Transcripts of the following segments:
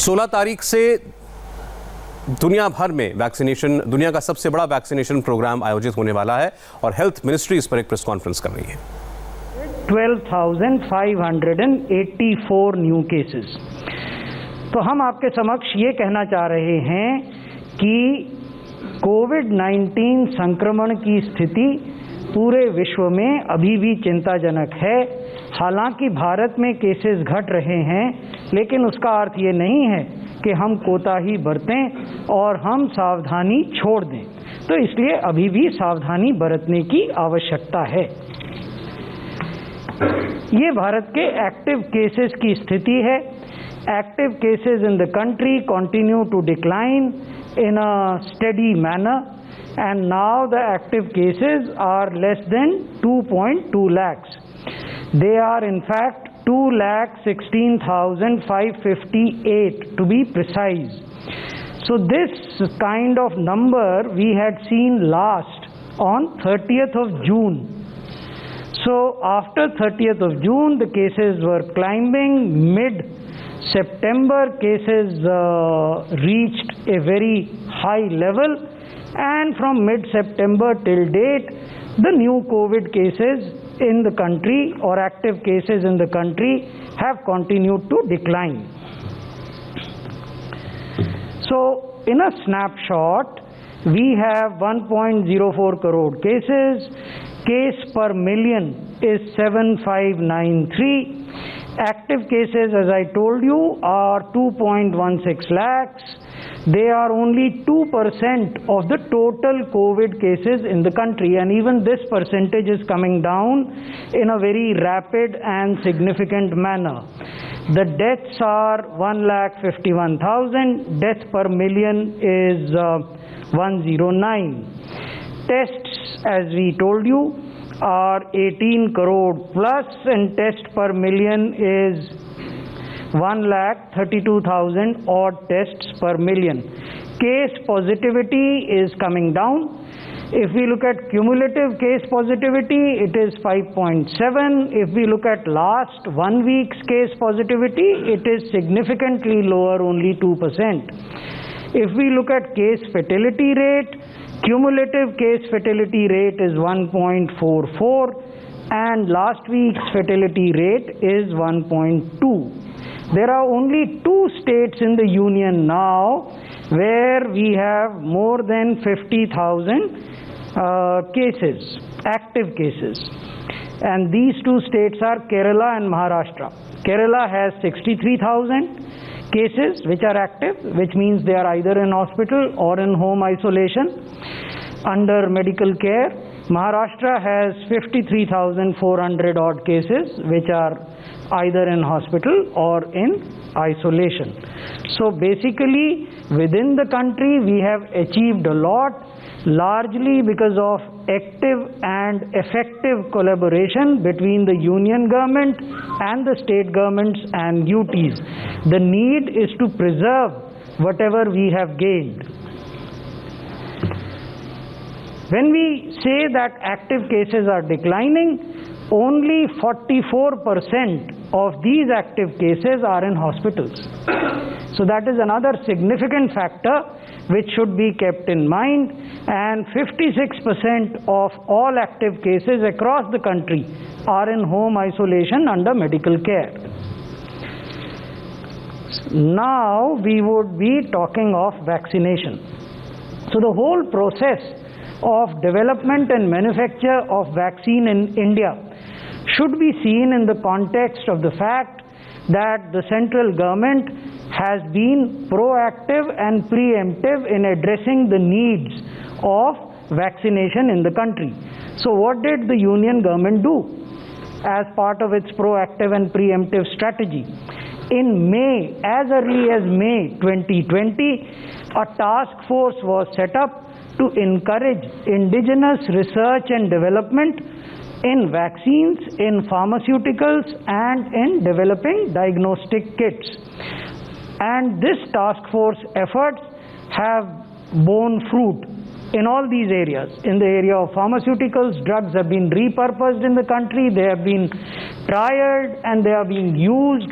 16 तारीख से दुनिया भर में वैक्सीनेशन, दुनिया का सबसे बड़ा वैक्सीनेशन प्रोग्राम आयोजित होने वाला है और हेल्थ मिनिस्ट्री इस पर एक प्रेस कॉन्फ्रेंस कर रही है। 12,584 न्यू केसेस। तो हम आपके समक्ष ये कहना चाह रहे हैं कि कोविड-19 संक्रमण की स्थिति पूरे विश्व में अभी भी चिंताजनक है। हालांकि भारत में केसेस घट रहे हैं, लेकिन उसका अर्थ ये नहीं है कि हम कोताही बरतें और हम सावधानी छोड़ दें। तो इसलिए अभी भी सावधानी बरतने की आवश्यकता है। ये भारत के एक्टिव केसेस की स्थिति है। Active cases in the country continue to decline in a steady manner, and now the active cases are less than 2.2 lakhs. They are in fact 2,16,558 to be precise. So this kind of number we had seen last on 30th of June. So after 30th of June the cases were climbing. Mid-September cases reached a very high level, and from mid-September till date the new COVID cases in the country or active cases in the country have continued to decline. So in a snapshot we have 1.04 crore cases. Case per million is 7,593. Active cases, as I told you, are 2.16 lakhs. They are only 2% of the total COVID cases in the country, and even this percentage is coming down in a very rapid and significant manner. The deaths are 1,51,000. Death per million is 109. Tests, as we told you, are 18 crore plus, and test per million is 1,32,000 odd tests per million. Case positivity is coming down. If we look at cumulative case positivity, it is 5.7. If we look at last 1 week's case positivity, it is significantly lower, only 2%. If we look at case fatality rate, cumulative case fatality rate is 1.44, and last week's fatality rate is 1.2. There are only 2 states in the union now where we have more than 50,000 cases, active cases, and these 2 states are Kerala and Maharashtra. Kerala has 63,000 cases which are active, which means they are either in hospital or in home isolation under medical care. Maharashtra has 53,400 odd cases which are either in hospital or in isolation. So basically within the country we have achieved a lot, largely because of active and effective collaboration between the union government and the state governments and UTs. The need is to preserve whatever we have gained. When we say that active cases are declining, only 44% of these active cases are in hospitals. So that is another significant factor which should be kept in mind, and 56% of all active cases across the country are in home isolation under medical care. Now we would be talking of vaccination. So the whole process of development and manufacture of vaccine in India should be seen in the context of the fact that the central government has been proactive and preemptive in addressing the needs of vaccination in the country. So what did the union government do as part of its proactive and preemptive strategy? In May, as early as May 2020, a task force was set up to encourage indigenous research and development in vaccines, in pharmaceuticals, and in developing diagnostic kits. And this task force efforts have borne fruit in all these areas. In the area of pharmaceuticals, drugs have been repurposed in the country, they have been trialed, and they are being used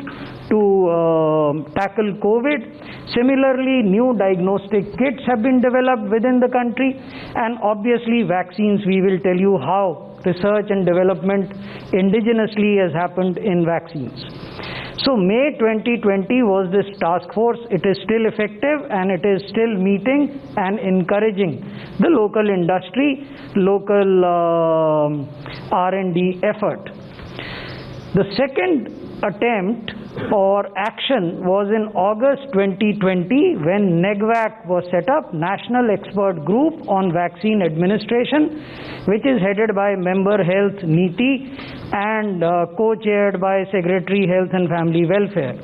to tackle COVID. Similarly, new diagnostic kits have been developed within the country, and obviously vaccines, we will tell you how research and development indigenously has happened in vaccines. So May 2020 was this task force. It is still effective and it is still meeting and encouraging the local industry, local R&D effort. The second attempt or action was in August 2020 when NEGVAC was set up, National Expert Group on Vaccine Administration, which is headed by Member Health Niti and co-chaired by Secretary Health and Family Welfare.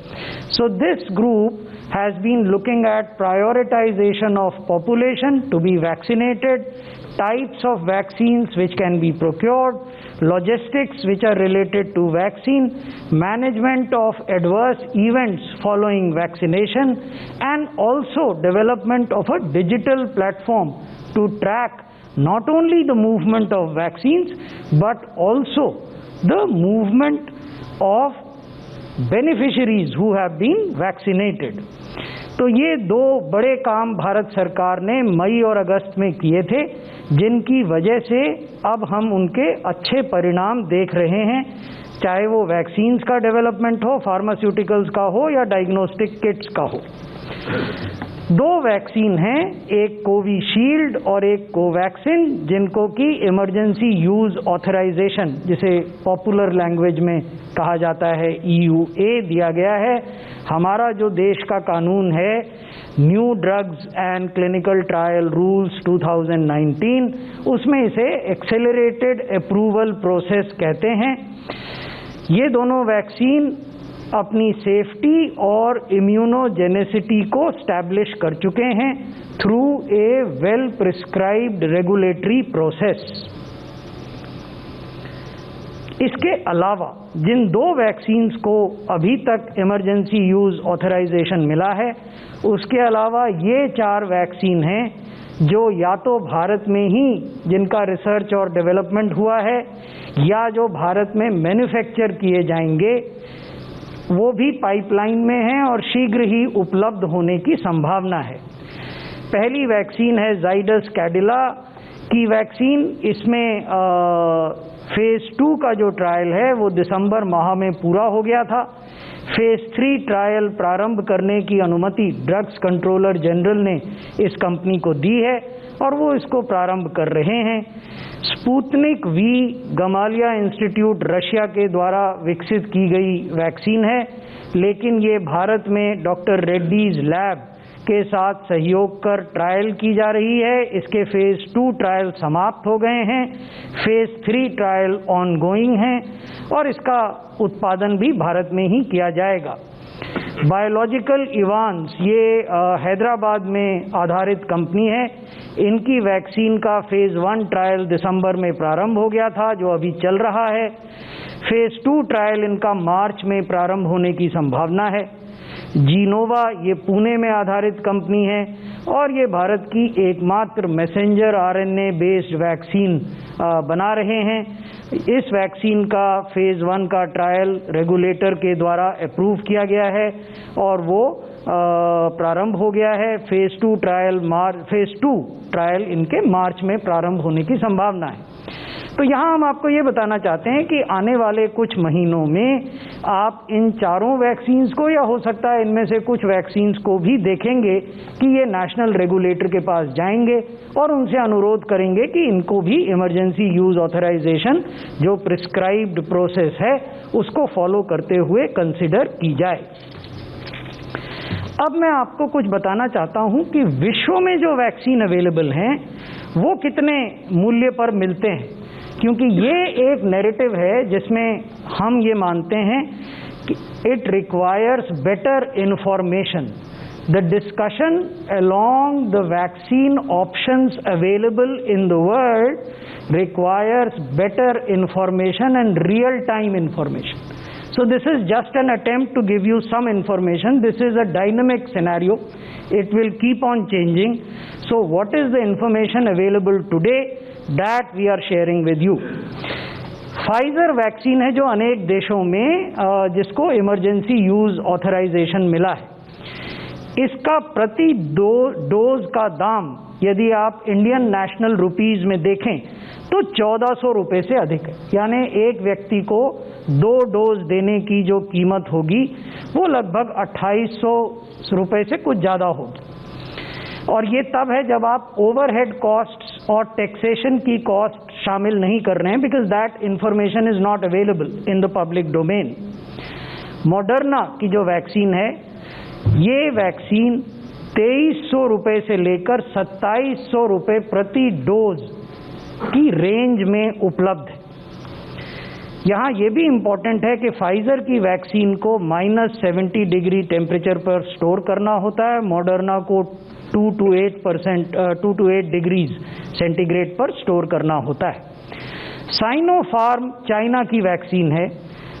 So this group has been looking at prioritization of population to be vaccinated, types of vaccines which can be procured, logistics which are related to vaccine, management of adverse events following vaccination, and also development of a digital platform to track not only the movement of vaccines but also the movement of beneficiaries who have been vaccinated. तो ये दो बड़े काम भारत सरकार ने मई और अगस्त में किए थे, जिनकी वजह से अब हम उनके अच्छे परिणाम देख रहे हैं, चाहे वो वैक्सीन्स का डेवलपमेंट हो, फार्मास्यूटिकल्स का हो या डायग्नोस्टिक किट्स का हो। दो वैक्सीन हैं, एक कोविशील्ड और एक कोवैक्सिन, जिनको कि इमरजेंसी यूज ऑथराइजेशन, जिसे पॉपुलर लैंग्वेज में कहा जाता है EUA, दिया गया है। हमारा जो देश का कानून है new drugs and clinical trial rules 2019, उसमें इसे एक्सेलरेटेड अप्रूवल प्रोसेस कहते हैं। ये दोनों वैक्सीन अपनी सेफ्टी और इम्यूनोजेनेसिटी को स्टैब्लिश कर चुके हैं through a well prescribed regulatory process. इसके अलावा जिन दो वैक्सीन्स को अभी तक इमरजेंसी यूज ऑथराइजेशन मिला है, उसके अलावा ये 4 वैक्सीन हैं जो या तो भारत में ही जिनका रिसर्च और डेवलपमेंट हुआ है या जो भारत में मैन्युफैक्चर किए जाएंगे, वो भी पाइपलाइन में हैं और शीघ्र ही उपलब्ध होने की संभावना है। पहली वैक्सीन है जाइडस कैडिला की वैक्सीन। इसमें फेज 2 का जो ट्रायल है वो दिसंबर माह में पूरा हो गया था। फेज 3 ट्रायल प्रारंभ करने की अनुमति ड्रग्स कंट्रोलर जनरल ने इस कंपनी को दी है और वो इसको प्रारंभ कर रहे हैं। स्पुतनिक वी गमालिया इंस्टीट्यूट रशिया के द्वारा विकसित की गई वैक्सीन है, लेकिन ये भारत में डॉक्टर रेड्डीज लैब के साथ सहयोग कर ट्रायल की जा रही है। इसके फेज 2 ट्रायल समाप्त हो गए हैं, फेज 3 ट्रायल ऑनगोइंग हैं और इसका उत्पादन भी भारत में ही किया जाएगा। बायोलॉजिकल इवांस ये हैदराबाद में आधारित कंपनी है। इनकी वैक्सीन का फेज 1 ट्रायल दिसंबर में प्रारंभ हो गया था, जो अभी चल रहा है। फेज 2 ट्रायल इनका मार्च में प्रारंभ होने की संभावना है। जीनोवा ये पुणे में आधारित कंपनी है और ये भारत की एकमात्र मैसेंजर RNA बेस्ड वैक्सीन बना रहे हैं। इस वैक्सीन का फेज 1 का ट्रायल रेगुलेटर के द्वारा अप्रूव किया गया है और वो प्रारंभ हो गया है। फेज 2 ट्रायल इनके मार्च में प्रारंभ होने की संभावना है। तो यहाँ हम आपको ये बताना चाहते हैं कि आने वाले कुछ महीनों में आप इन चारों वैक्सीन्स को, या हो सकता है इनमें से कुछ वैक्सीन्स को भी देखेंगे कि ये नेशनल रेगुलेटर के पास जाएंगे और उनसे अनुरोध करेंगे कि इनको भी इमरजेंसी यूज ऑथराइजेशन जो प्रिस्क्राइब्ड प्रोसेस है उसको फॉलो करते हुए कंसिडर की जाए। अब मैं आपको कुछ बताना चाहता हूं कि विश्व में जो वैक्सीन अवेलेबल हैं वो कितने मूल्य पर मिलते हैं, क्योंकि ये एक नैरेटिव है जिसमें हम ये मानते हैं कि it requires better information. The discussion along the vaccine options available in the world requires better information and real time information. So this is just an attempt to give you some information. This is a dynamic scenario. It will keep on changing. So what is the information available today that we are sharing with you? Pfizer vaccine है जो अनेक देशों में जिसको emergency use authorisation मिला है। इसका प्रति डोज का दाम यदि आप इंडियन नेशनल रुपीज में देखें तो 1400 रुपये से अधिक है, यानी एक व्यक्ति को 2 डोज देने की जो कीमत होगी वो लगभग 2800 रुपये से कुछ ज़्यादा होगी। और ये तब है जब आप ओवरहेड कॉस्ट्स और टैक्सेशन की कॉस्ट शामिल नहीं कर रहे हैं, because that information is not available in the public domain. Moderna की जो वैक्सीन है, ये वैक्सीन 2300 रुपये से लेकर 2700 रुपये प्रति डोज की रेंज में उपलब्ध है। यहाँ ये भी इम्पॉर्टेंट है कि फाइजर की वैक्सीन को -70 डिग्री टेम्परेचर पर स्टोर करना होता है, मॉडर्ना को 2 to 8 डिग्रीज सेंटीग्रेड पर स्टोर करना होता है। साइनोफार्म चाइना की वैक्सीन है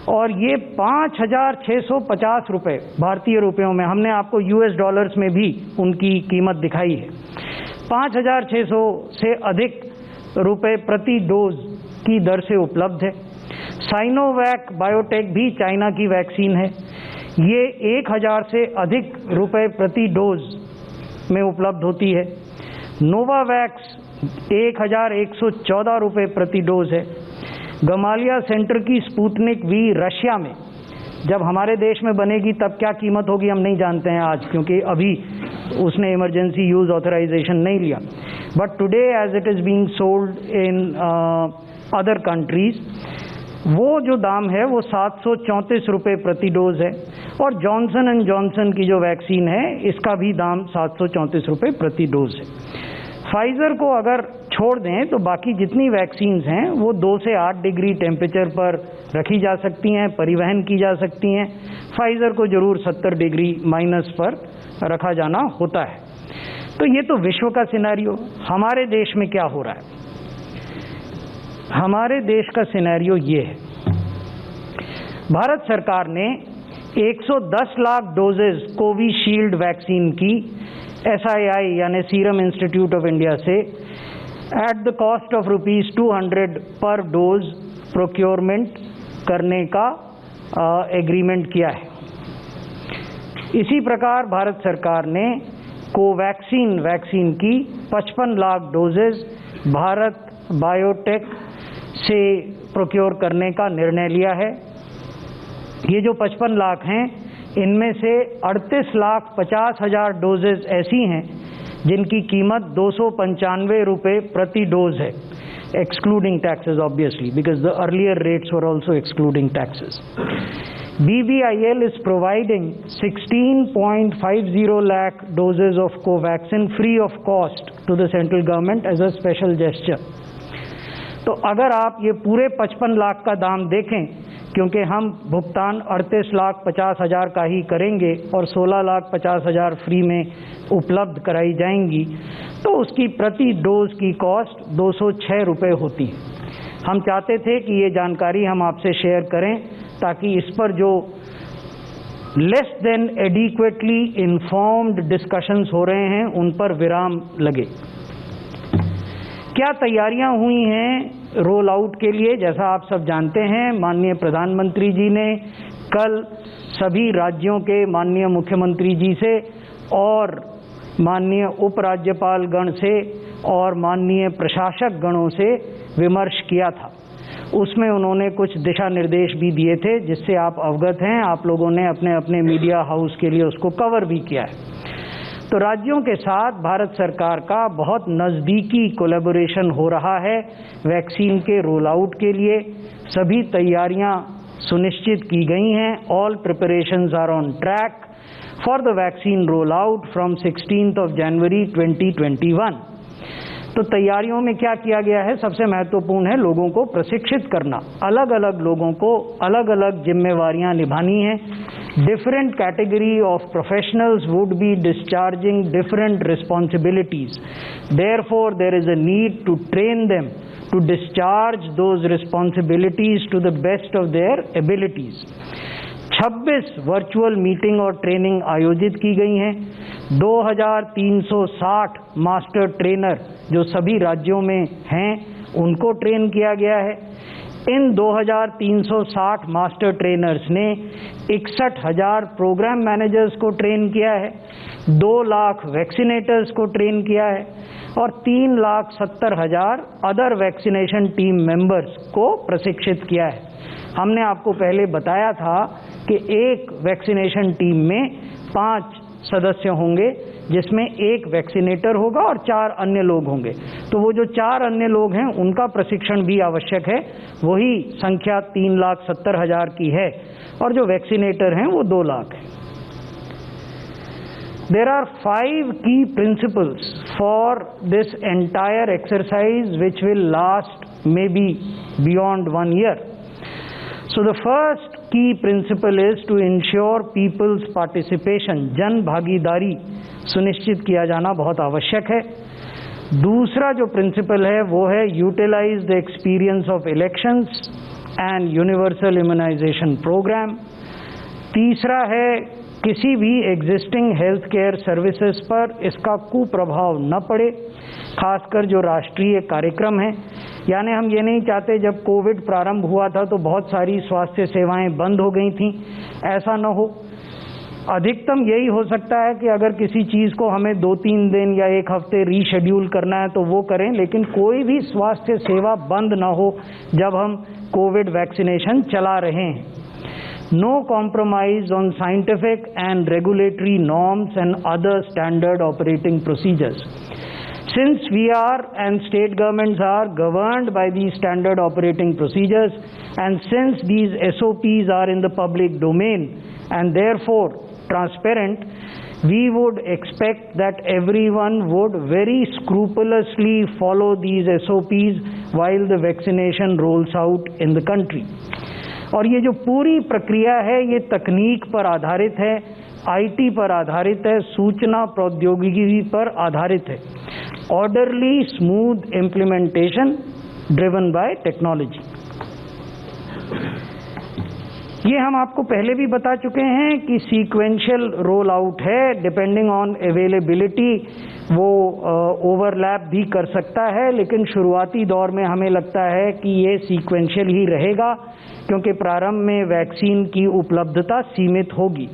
और ये 5650 रुपये भारतीय रुपयों में, हमने आपको US डॉलर्स में भी उनकी कीमत दिखाई है, 5600 से अधिक रुपए प्रति डोज की दर से उपलब्ध है। साइनोवैक बायोटेक भी चाइना की वैक्सीन है, ये 1000 से अधिक रुपए प्रति डोज में उपलब्ध होती है। नोवावैक्स 1114 रुपये प्रति डोज है। गमालिया सेंटर की स्पुतनिक वी रशिया में, जब हमारे देश में बनेगी तब क्या कीमत होगी हम नहीं जानते हैं आज, क्योंकि अभी उसने इमरजेंसी यूज ऑथराइजेशन नहीं लिया। But today as it is being sold in other countries, वो जो दाम है वो 734 रुपये प्रति डोज है। और जॉनसन एंड जॉनसन की जो वैक्सीन है, इसका भी दाम 734 रुपये प्रति डोज है। फाइजर को अगर छोड़ दें तो बाकी जितनी वैक्सीन्स हैं वो 2 से 8 डिग्री टेम्परेचर पर रखी जा सकती हैं, परिवहन की जा सकती हैं। फाइजर को जरूर 70 डिग्री माइनस पर रखा जाना होता है। तो ये तो विश्व का सिनेरियो। हमारे देश में क्या हो रहा है? हमारे देश का सिनेरियो ये है, भारत सरकार ने 110 लाख डोजेज कोविशील्ड वैक्सीन की SII यानी सीरम इंस्टीट्यूट ऑफ इंडिया से एट द कॉस्ट ऑफ ₹200 पर डोज प्रोक्योरमेंट करने का एग्रीमेंट किया है। इसी प्रकार भारत सरकार ने कोवैक्सीन वैक्सीन की 55 लाख डोजेज भारत बायोटेक से प्रोक्योर करने का निर्णय लिया है। ये जो 55 लाख हैं, इनमें से 38,50,000 डोजेज ऐसी हैं जिनकी कीमत 295 रुपये प्रति डोज है, excluding taxes obviously, because the earlier rates were also excluding taxes. BBIL is providing 16.50 lakh doses of Covaxin free of cost to the central government as a special gesture. तो अगर आप ये पूरे 55 लाख का दाम देखें, क्योंकि हम भुगतान 38,50,000 का ही करेंगे और 16,50,000 फ्री में उपलब्ध कराई जाएंगी, तो उसकी प्रति डोज की कॉस्ट 206 रुपये होती है। हम चाहते थे कि ये जानकारी हम आपसे शेयर करें ताकि इस पर जो less than adequately informed discussions हो रहे हैं उन पर विराम लगे। क्या तैयारियां हुई हैं रोल आउट के लिए? जैसा आप सब जानते हैं, माननीय प्रधानमंत्री जी ने कल सभी राज्यों के माननीय मुख्यमंत्री जी से और माननीय उपराज्यपाल गण से और माननीय प्रशासक गणों से विमर्श किया था। उसमें उन्होंने कुछ दिशा निर्देश भी दिए थे जिससे आप अवगत हैं, आप लोगों ने अपने अपने मीडिया हाउस के लिए उसको कवर भी किया है। तो राज्यों के साथ भारत सरकार का बहुत नज़दीकी कोलैबोरेशन हो रहा है वैक्सीन के रोल आउट के लिए। सभी तैयारियां सुनिश्चित की गई हैं। All preparations are on track for the vaccine roll out from 16 January 2021। तो तैयारियों में क्या किया गया है? सबसे महत्वपूर्ण है लोगों को प्रशिक्षित करना। अलग अलग लोगों को अलग अलग जिम्मेवारियां निभानी हैं। Different category of professionals would be discharging different responsibilities. Therefore, there is a need to train them to discharge those responsibilities to the best of their abilities. 26 virtual meeting और ट्रेनिंग आयोजित की गई हैं। 2360 मास्टर ट्रेनर जो सभी राज्यों में हैं उनको ट्रेन किया गया है। इन 2360 मास्टर ट्रेनर्स ने 61,000 प्रोग्राम मैनेजर्स को ट्रेन किया है, 2 लाख वैक्सीनेटर्स को ट्रेन किया है और 3,70,000 अदर वैक्सीनेशन टीम मेंबर्स को प्रशिक्षित किया है। हमने आपको पहले बताया था कि एक वैक्सीनेशन टीम में 5 सदस्य होंगे, जिसमें 1 वैक्सीनेटर होगा और 4 अन्य लोग होंगे। तो वो जो 4 अन्य लोग हैं उनका प्रशिक्षण भी आवश्यक है, वही संख्या 3,70,000 की है और जो वैक्सीनेटर हैं वो 2 लाख हैं। There are 5 key principles for this entire exercise which will last maybe beyond 1 year. So the first key principle is to ensure people's participation, जन भागीदारी सुनिश्चित किया जाना बहुत आवश्यक है। दूसरा जो प्रिंसिपल है वो है utilise the experience of elections and universal immunisation programme. तीसरा है किसी भी एग्जिस्टिंग हेल्थ केयर सर्विसेज पर इसका कुप्रभाव न पड़े, खासकर जो राष्ट्रीय कार्यक्रम हैं। यानी हम ये नहीं चाहते जब कोविड प्रारंभ हुआ था तो बहुत सारी स्वास्थ्य सेवाएं बंद हो गई थीं, ऐसा न हो। अधिकतम यही हो सकता है कि अगर किसी चीज़ को हमें 2-3 दिन या 1 हफ्ते रीशेड्यूल करना है तो वो करें, लेकिन कोई भी स्वास्थ्य सेवा बंद ना हो जब हम कोविड वैक्सीनेशन चला रहे हैं। No compromise on scientific and regulatory norms and other standard operating procedures. Since we are and state governments are governed by these standard operating procedures, and since these SOPs are in the public domain and therefore transparent, we would expect that everyone would very scrupulously follow these SOPs while the vaccination rolls out in the country. और ये जो पूरी प्रक्रिया है ये तकनीक पर आधारित है, IT पर आधारित है, सूचना प्रौद्योगिकी पर आधारित है। Orderly smooth implementation driven by technology. ये हम आपको पहले भी बता चुके हैं कि सीक्वेंशियल रोल आउट है, डिपेंडिंग ऑन अवेलेबिलिटी वो ओवरलैप भी कर सकता है, लेकिन शुरुआती दौर में हमें लगता है कि ये सीक्वेंशियल ही रहेगा क्योंकि प्रारंभ में वैक्सीन की उपलब्धता सीमित होगी।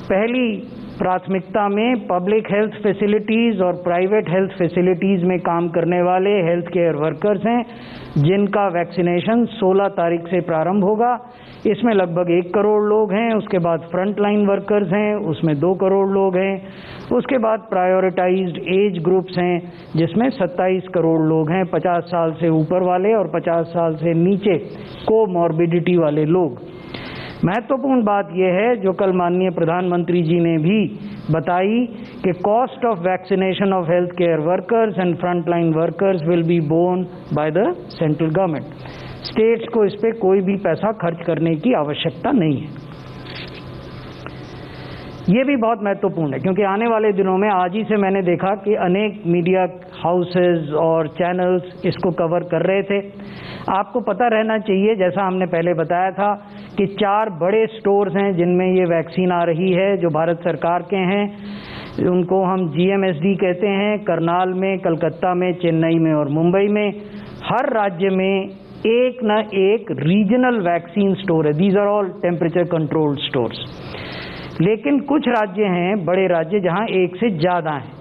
पहली प्राथमिकता में पब्लिक हेल्थ फैसिलिटीज़ और प्राइवेट हेल्थ फैसिलिटीज़ में काम करने वाले हेल्थ केयर वर्कर्स हैं, जिनका वैक्सीनेशन 16 तारीख से प्रारंभ होगा। इसमें लगभग 1 करोड़ लोग हैं। उसके बाद फ्रंट लाइन वर्कर्स हैं, उसमें 2 करोड़ लोग हैं। उसके बाद प्रायोरिटाइज्ड एज ग्रुप्स हैं, जिसमें 27 करोड़ लोग हैं, 50 साल से ऊपर वाले और 50 साल से नीचे कोमॉर्बिडिटी वाले लोग। महत्वपूर्ण बात यह है जो कल माननीय प्रधानमंत्री जी ने भी बताई कि cost of vaccination of health care workers and front line workers will be borne by the central government. States को इस पर कोई भी पैसा खर्च करने की आवश्यकता नहीं है। ये भी बहुत महत्वपूर्ण है क्योंकि आने वाले दिनों में आज ही से मैंने देखा कि अनेक मीडिया हाउसेज और चैनल्स इसको कवर कर रहे थे। आपको पता रहना चाहिए, जैसा हमने पहले बताया था, कि 4 बड़े स्टोर्स हैं जिनमें ये वैक्सीन आ रही है जो भारत सरकार के हैं। उनको हम GMSD कहते हैं। करनाल में, कलकत्ता में, चेन्नई में और मुंबई में। हर राज्य में एक न एक रीजनल वैक्सीन स्टोर है। These are all temperature controlled stores. लेकिन कुछ राज्य हैं, बड़े राज्य, जहां एक से ज़्यादा हैं।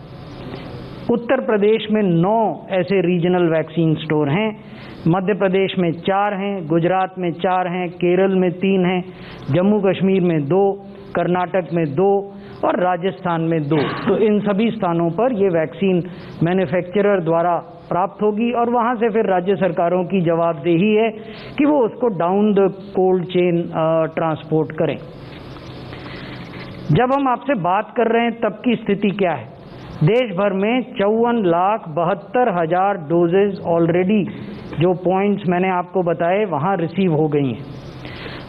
उत्तर प्रदेश में 9 ऐसे रीजनल वैक्सीन स्टोर हैं, मध्य प्रदेश में 4 हैं, गुजरात में 4 हैं, केरल में 3 हैं, जम्मू कश्मीर में 2, कर्नाटक में 2 और राजस्थान में 2। तो इन सभी स्थानों पर ये वैक्सीन मैन्युफैक्चरर द्वारा प्राप्त होगी और वहाँ से फिर राज्य सरकारों की जवाबदेही है कि वो उसको down the cold chain transport करें। जब हम आपसे बात कर रहे हैं तब की स्थिति क्या है? देश भर में 54,72,000 डोजेज ऑलरेडी, जो पॉइंट्स मैंने आपको बताए, वहाँ रिसीव हो गई हैं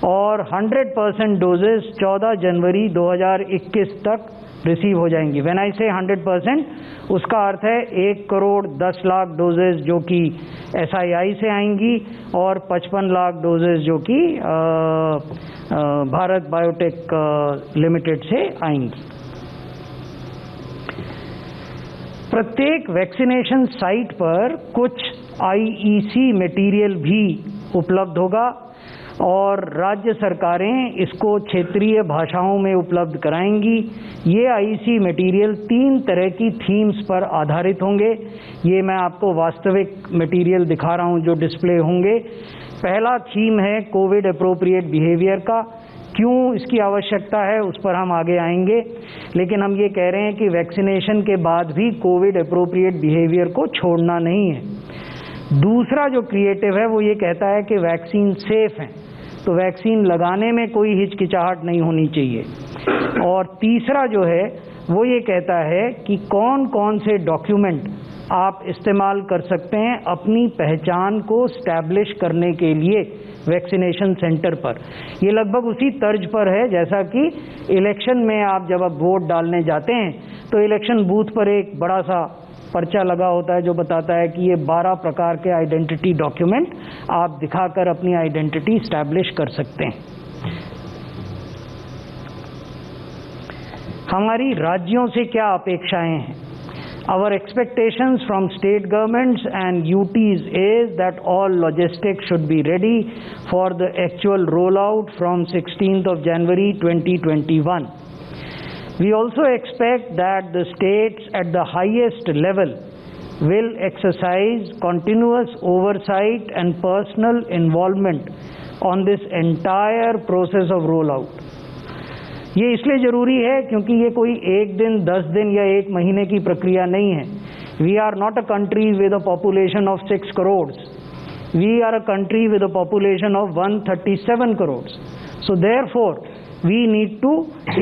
और 100% डोजेज 14 जनवरी 2021 तक रिसीव हो जाएंगी। व्हेन आई से 100%, उसका अर्थ है 1 करोड़ 10 लाख डोजेज जो कि SII से आएंगी और 55 लाख डोजेज जो कि भारत बायोटेक लिमिटेड से आएंगी। प्रत्येक वैक्सीनेशन साइट पर कुछ IEC मटेरियल भी उपलब्ध होगा और राज्य सरकारें इसको क्षेत्रीय भाषाओं में उपलब्ध कराएंगी। ये आईसी मटेरियल 3 तरह की थीम्स पर आधारित होंगे। ये मैं आपको वास्तविक मटेरियल दिखा रहा हूँ जो डिस्प्ले होंगे। पहला थीम है कोविड अप्रोप्रिएट बिहेवियर का। क्यों इसकी आवश्यकता है उस पर हम आगे आएंगे, लेकिन हम ये कह रहे हैं कि वैक्सीनेशन के बाद भी कोविड अप्रोप्रिएट बिहेवियर को छोड़ना नहीं है। दूसरा जो क्रिएटिव है वो ये कहता है कि वैक्सीन सेफ है, तो वैक्सीन लगाने में कोई हिचकिचाहट नहीं होनी चाहिए। और तीसरा जो है वो ये कहता है कि कौन कौन से डॉक्यूमेंट आप इस्तेमाल कर सकते हैं अपनी पहचान को स्टैब्लिश करने के लिए वैक्सीनेशन सेंटर पर। ये लगभग उसी तर्ज पर है जैसा कि इलेक्शन में आप जब आप वोट डालने जाते हैं तो इलेक्शन बूथ पर एक बड़ा सा पर्चा लगा होता है जो बताता है कि ये 12 प्रकार के आइडेंटिटी डॉक्यूमेंट आप दिखाकर अपनी आइडेंटिटी स्टैब्लिश कर सकते हैं। हमारी राज्यों से क्या अपेक्षाएं हैं? Our expectations from state governments and UTs is that all logistics should be ready for the actual rollout from 16th of January 2021. We also expect that the states at the highest level will exercise continuous oversight and personal involvement on this entire process of rollout. ये इसलिए ज़रूरी है क्योंकि ये कोई 1 दिन, 10 दिन या 1 महीने की प्रक्रिया नहीं है। We are not a country with a population of 6 crores. We are a country with a population of 137 crores. So therefore, we need to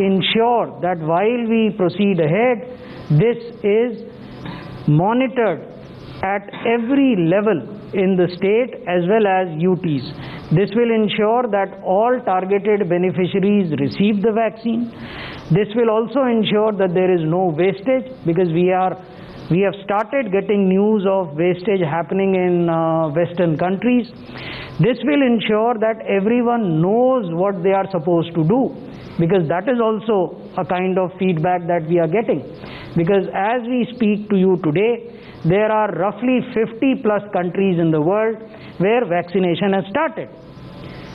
ensure that while we proceed ahead, this is monitored at every level in the state as well as UTs. This will ensure that all targeted beneficiaries receive the vaccine. This will also ensure that there is no wastage, because we have started getting news of wastage happening in Western countries. This will ensure that everyone knows what they are supposed to do, because that is also a kind of feedback that we are getting. Because as we speak to you today, there are roughly 50 plus countries in the world where vaccination has started.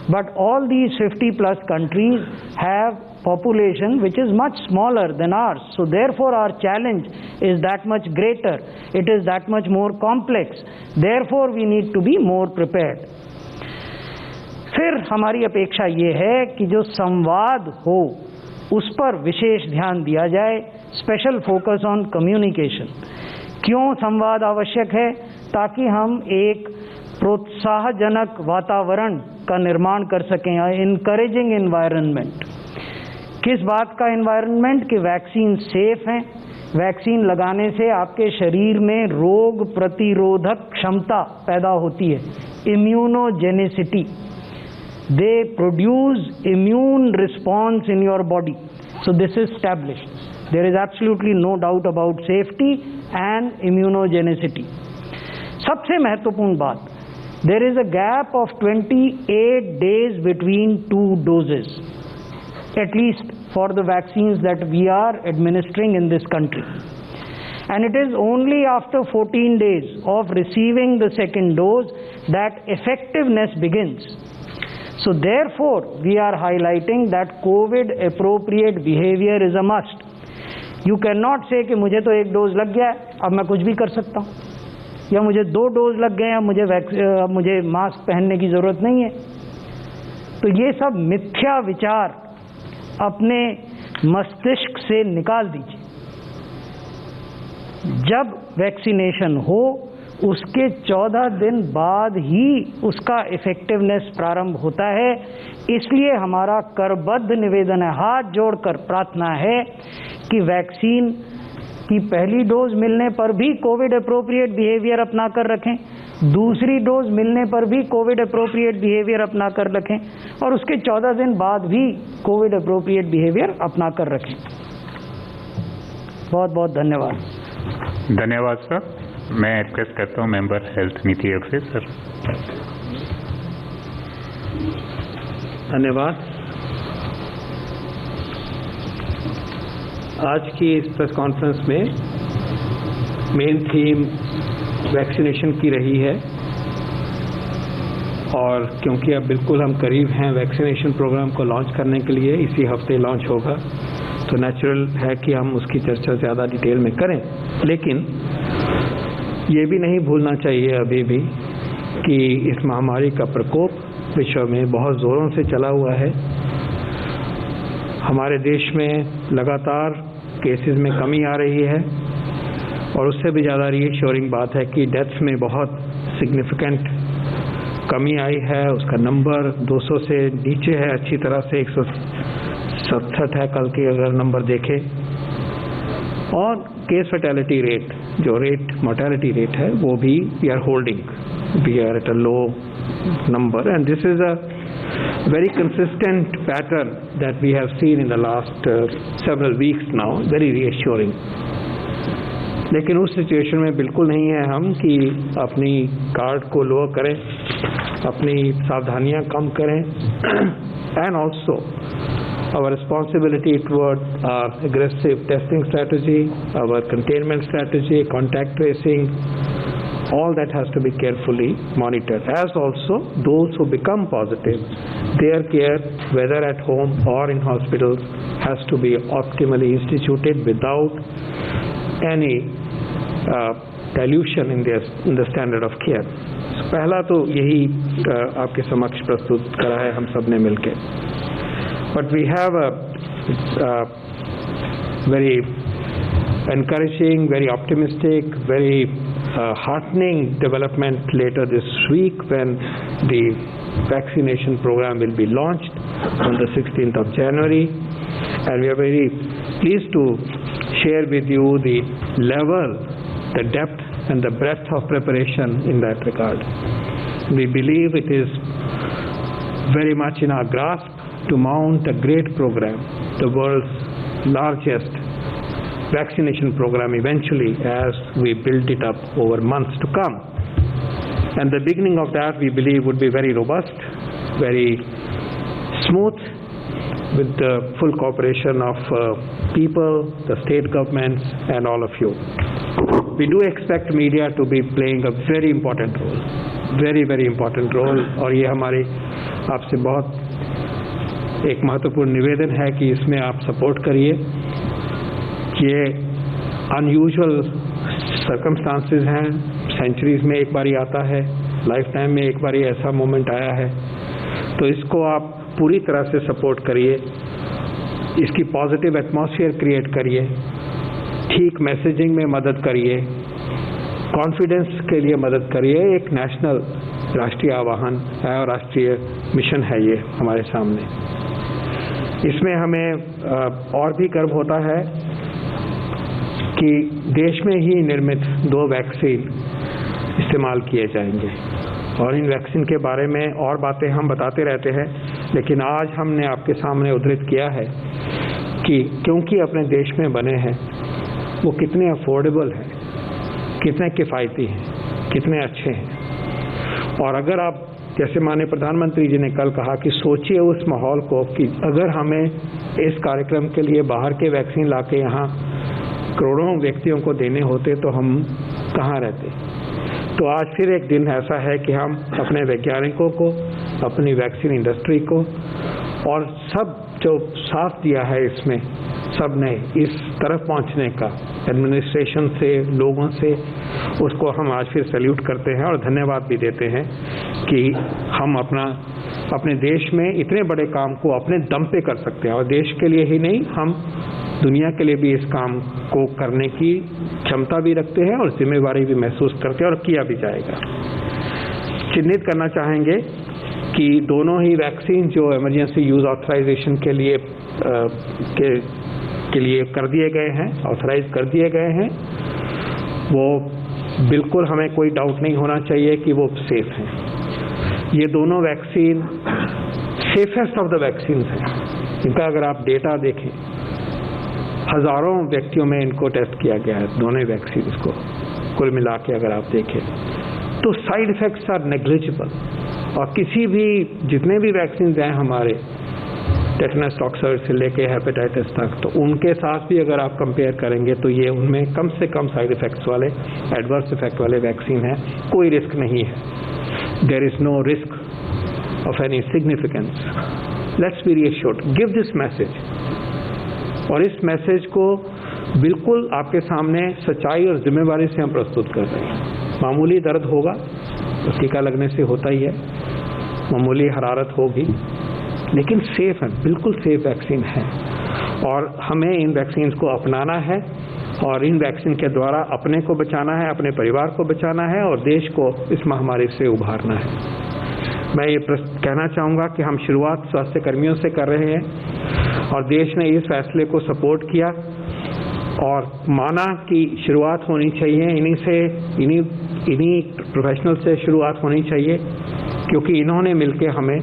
But all these 50 plus countries have population which is much smaller than ours. So therefore our challenge is that much greater. It is that much more complex. Therefore we need to be more prepared. फिर हमारी अपेक्षा ये है कि जो संवाद हो उस पर विशेष ध्यान दिया जाए। Special focus on communication. क्यों संवाद आवश्यक है? ताकि हम एक प्रोत्साहजनक वातावरण का निर्माण कर सकें, इनकरेजिंग एनवायरनमेंट। किस बात का एनवायरनमेंट? कि वैक्सीन सेफ है, वैक्सीन लगाने से आपके शरीर में रोग प्रतिरोधक क्षमता पैदा होती है, immunogenicity. They produce immune response in your body. So this is established. There is absolutely no doubt about safety and immunogenicity. सबसे महत्वपूर्ण बात, there is a gap of 28 days between 2 doses, at least for the vaccines that we are administering in this country. And it is only after 14 days of receiving the second dose that effectiveness begins. So therefore, we are highlighting that COVID appropriate behavior is a must. You cannot say कि मुझे तो 1 dose लग गया है, अब मैं कुछ भी कर सकता हूँ, या मुझे 2 डोज लग गए हैं, अब मुझे मास्क पहनने की ज़रूरत नहीं है। तो ये सब मिथ्या विचार अपने मस्तिष्क से निकाल दीजिए। जब वैक्सीनेशन हो उसके 14 दिन बाद ही उसका इफेक्टिवनेस प्रारंभ होता है। इसलिए हमारा करबद्ध निवेदन है, हाथ जोड़कर प्रार्थना है कि वैक्सीन की पहली डोज मिलने पर भी कोविड अप्रोप्रिएट बिहेवियर अपना कर रखें, दूसरी डोज मिलने पर भी कोविड अप्रोप्रिएट बिहेवियर अपना कर रखें, और उसके 14 दिन बाद भी कोविड अप्रोप्रिएट बिहेवियर अपना कर रखें। बहुत बहुत धन्यवाद। धन्यवाद सर। मैं रिक्वेस्ट करता हूँ मेंबर हेल्थ नीति आयोग से सर। धन्यवाद। आज की इस प्रेस कॉन्फ्रेंस में मेन थीम वैक्सीनेशन की रही है और क्योंकि अब बिल्कुल हम करीब हैं वैक्सीनेशन प्रोग्राम को लॉन्च करने के लिए, इसी हफ्ते लॉन्च होगा, तो नेचुरल है कि हम उसकी चर्चा ज़्यादा डिटेल में करें। लेकिन ये भी नहीं भूलना चाहिए अभी भी कि इस महामारी का प्रकोप विश्व में बहुत ज़ोरों से चला हुआ है। हमारे देश में लगातार केसेस में कमी आ रही है और उससे भी ज़्यादा रीअश्योरिंग बात है कि डेथ्स में बहुत सिग्निफिकेंट कमी आई है। उसका नंबर 200 से नीचे है, अच्छी तरह से 167 है कल के अगर नंबर देखें। और केस फैटेलिटी रेट, जो मोर्टेलिटी रेट है, वो भी we are holding, we are at a low number, and this is a very consistent pattern that we have seen in the last several weeks now, very reassuring. लेकिन उस situation में बिल्कुल नहीं है हम कि अपनी गार्ड को लो करें, अपनी सावधानियां कम करें, and also our responsibility toward our aggressive testing strategy, our containment strategy, contact tracing, all that has to be carefully monitored. As also those who become positive, their care, whether at home or in hospitals, has to be optimally instituted without any dilution in the standard of care. पहला तो यही आपके समक्ष प्रस्तुत करा है हम सब ने मिलकर. But we have a very encouraging, very optimistic, very heartening development later this week when the vaccination program will be launched on the 16th of January, and we are very pleased to share with you the level, the depth and the breadth of preparation in that regard. We believe it is very much in our grasp to mount a great program, the world's largest vaccination program eventually, as we build it up over months to come. And the beginning of that, we believe, would be very robust, very smooth, with the full cooperation of people, the state governments, and all of you. We do expect media to be playing a very important role, very, very important role, और ये हमारे आपसे बहुत एक महत्वपूर्ण निवेदन है कि इसमें आप सपोर्ट करिए। ये अनयूजुअल सर्कमस्टांसेस हैं, सेंचुरीज में एक बारी आता है, लाइफ टाइम में एक बारी ऐसा मोमेंट आया है, तो इसको आप पूरी तरह से सपोर्ट करिए, इसकी पॉजिटिव एटमॉस्फेयर क्रिएट करिए, ठीक मैसेजिंग में मदद करिए, कॉन्फिडेंस के लिए मदद करिए। एक नेशनल राष्ट्रीय आह्वान है और राष्ट्रीय मिशन है ये हमारे सामने। इसमें हमें और भी गर्व होता है कि देश में ही निर्मित 2 वैक्सीन इस्तेमाल किए जाएंगे, और इन वैक्सीन के बारे में और बातें हम बताते रहते हैं, लेकिन आज हमने आपके सामने उद्धृत किया है कि क्योंकि अपने देश में बने हैं, वो कितने अफोर्डेबल हैं, कितने किफ़ायती हैं, कितने अच्छे हैं। और अगर आप, जैसे माननीय प्रधानमंत्री जी ने कल कहा कि सोचिए उस माहौल को कि अगर हमें इस कार्यक्रम के लिए बाहर के वैक्सीन लाके यहाँ करोड़ों व्यक्तियों को देने होते तो हम कहाँ रहते। तो आज फिर एक दिन ऐसा है कि हम अपने वैज्ञानिकों को, अपनी वैक्सीन इंडस्ट्री को और सब जो साथ दिया है इसमें, सब ने इस तरफ पहुंचने का, एडमिनिस्ट्रेशन से, लोगों से, उसको हम आज फिर सैल्यूट करते हैं और धन्यवाद भी देते हैं कि हम अपने देश में इतने बड़े काम को अपने दम पे कर सकते हैं, और देश के लिए ही नहीं, हम दुनिया के लिए भी इस काम को करने की क्षमता भी रखते हैं और जिम्मेवारी भी महसूस करते हैं, और किया भी जाएगा। चिन्हित करना चाहेंगे कि दोनों ही वैक्सीन जो इमरजेंसी यूज ऑथराइजेशन के लिए कर दिए गए हैं, ऑथराइज कर दिए गए हैं, वो बिल्कुल हमें कोई डाउट नहीं होना चाहिए कि वो सेफ हैं। ये दोनों vaccine safest of the vaccine हैं। इनका अगर आप डेटा देखें, हजारों व्यक्तियों में इनको टेस्ट किया गया है, दोनों वैक्सीन को कुल मिला के अगर आप देखें तो साइड इफेक्ट्स आर नेग्लिजिबल। और किसी भी, जितने भी वैक्सीन हैं हमारे, टेटनस टॉक्सर से लेके हेपेटाइटिस तक, तो उनके साथ भी अगर आप कंपेयर करेंगे तो ये उनमें कम से कम साइड इफेक्ट्स वाले, एडवर्स इफेक्ट वाले वैक्सीन है। कोई रिस्क नहीं है, there is no risk of any significance. Let's be reassured. Give this message. और इस मैसेज को बिल्कुल आपके सामने सच्चाई और जिम्मेवारी से हम प्रस्तुत कर रहे हैं। मामूली दर्द होगा, तो टीका लगने से होता ही है, मामूली हरारत होगी, लेकिन सेफ है, बिल्कुल सेफ वैक्सीन है और हमें इन वैक्सीन को अपनाना है और इन वैक्सीन के द्वारा अपने को बचाना है, अपने परिवार को बचाना है और देश को इस महामारी से उभारना है। मैं ये कहना चाहूँगा कि हम शुरुआत स्वास्थ्य कर्मियों से कर रहे हैं और देश ने इस फैसले को सपोर्ट किया और माना कि शुरुआत होनी चाहिए, इन्हीं प्रोफेशनल से शुरुआत होनी चाहिए, क्योंकि इन्होंने मिलकर हमें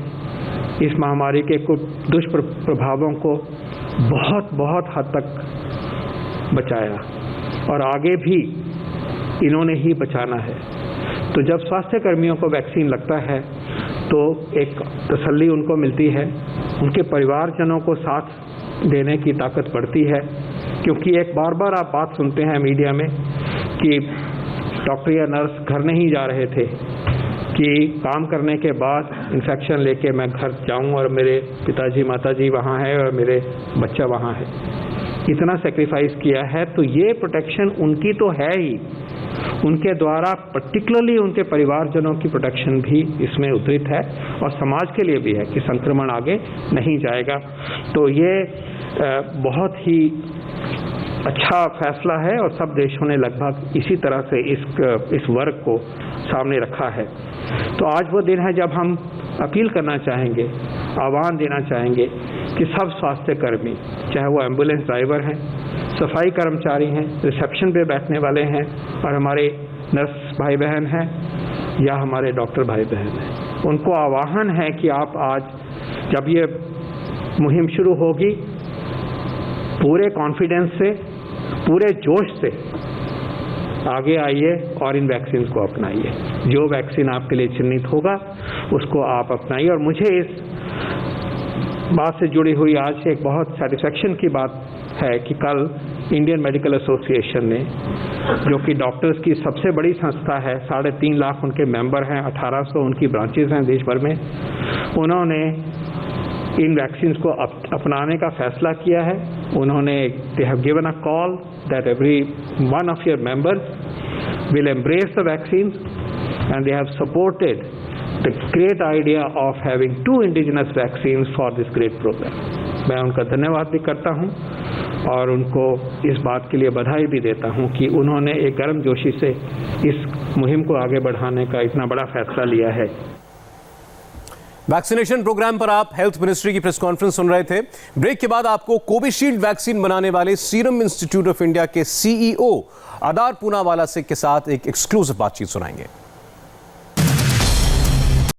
इस महामारी के कुछ दुष्प्रभावों को बहुत हद तक बचाया और आगे भी इन्होंने ही बचाना है। तो जब स्वास्थ्य कर्मियों को वैक्सीन लगता है तो एक तसल्ली उनको मिलती है, उनके परिवारजनों को साथ देने की ताकत बढ़ती है, क्योंकि एक बार आप बात सुनते हैं मीडिया में कि डॉक्टर या नर्स घर नहीं जा रहे थे कि काम करने के बाद इन्फेक्शन लेके मैं घर जाऊं और मेरे पिताजी माताजी वहाँ हैं और मेरे बच्चा वहाँ है। इतना सेक्रीफाइस किया है, तो ये प्रोटेक्शन उनकी तो है ही, उनके द्वारा पर्टिकुलरली उनके परिवारजनों की प्रोटेक्शन भी इसमें उद्धृत है और समाज के लिए भी है कि संक्रमण आगे नहीं जाएगा। तो ये बहुत ही अच्छा फैसला है और सब देशों ने लगभग इसी तरह से इस वर्ग को सामने रखा है। तो आज वो दिन है जब हम अपील करना चाहेंगे, आह्वान देना चाहेंगे कि सब स्वास्थ्य कर्मी, चाहे वो एम्बुलेंस ड्राइवर हैं, सफाई कर्मचारी हैं, रिसेप्शन पे बैठने वाले हैं और हमारे नर्स भाई बहन हैं या हमारे डॉक्टर भाई बहन हैं, उनको आह्वान है कि आप आज जब ये मुहिम शुरू होगी पूरे कॉन्फिडेंस से, पूरे जोश से आगे आइए और इन वैक्सीन को अपनाइए। जो वैक्सीन आपके लिए चिन्हित होगा उसको आप अपनाइए। और मुझे इस बात से जुड़ी हुई आज एक बहुत सेटिस्फेक्शन की बात है कि कल इंडियन मेडिकल एसोसिएशन ने, जो कि डॉक्टर्स की सबसे बड़ी संस्था है, 3.5 लाख उनके मेंबर हैं, 1800 उनकी ब्रांचेज हैं देश भर में, उन्होंने इन वैक्सीन को अपनाने का फैसला किया है। उन्होंने they have given a call that every one of your members will embrace the vaccine and they have supported the great idea of having 2 indigenous vaccine for this great programme. मैं उनका धन्यवाद भी करता हूं और उनको इस बात के लिए बधाई भी देता हूं कि उन्होंने एक गर्मजोशी से इस मुहिम को आगे बढ़ाने का इतना बड़ा फैसला लिया है। वैक्सीनेशन प्रोग्राम पर आप हेल्थ मिनिस्ट्री की प्रेस कॉन्फ्रेंस सुन रहे थे। ब्रेक के बाद आपको कोविशील्ड वैक्सीन बनाने वाले सीरम इंस्टीट्यूट ऑफ इंडिया के सीईओ आदार पूनावाला के साथ एक एक्सक्लूसिव बातचीत सुनाएंगे।